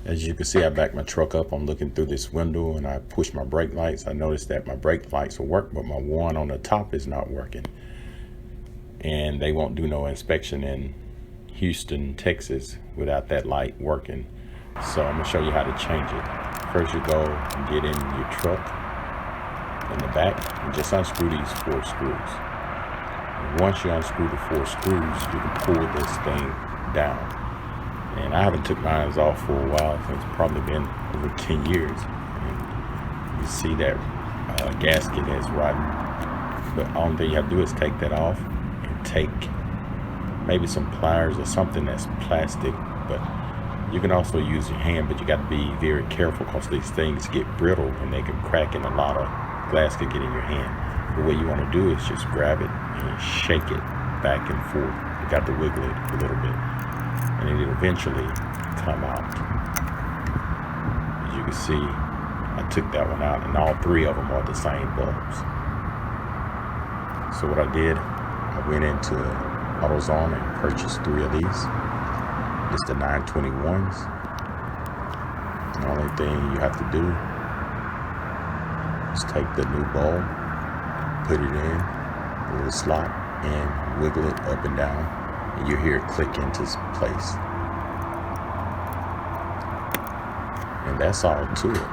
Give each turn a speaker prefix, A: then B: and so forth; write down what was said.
A: As you can see, I backed my truck up. I'm looking through this window and I push my brake lights. I noticed that my brake lights will work, but my one on the top is not working. And they won't do no inspection in Houston, Texas without that light working. So I'm gonna show you how to change it. First you go and get in your truck in the back and just unscrew these 4 screws. And once you unscrew the 4 screws, you can pull this thing down. And I haven't took mine off for a while. It's probably been over 10 years. And you see that gasket is rotten. But all thing you have to do is take that off and take maybe some pliers or something that's plastic. But you can also use your hand, but you got to be very careful because these things get brittle and they can crack, and a lot of glass could get in your hand. But what you want to do is just grab it and shake it back and forth. You got to wiggle it a little bit, and it'll eventually come out. As you can see, I took that one out, and all 3 of them are the same bulbs. So what I did, I went into AutoZone and purchased 3 of these. It's the 921s. The only thing you have to do is take the new bulb, put it in a little slot, and wiggle it up and down, and you hear it click into place. And that's all to it.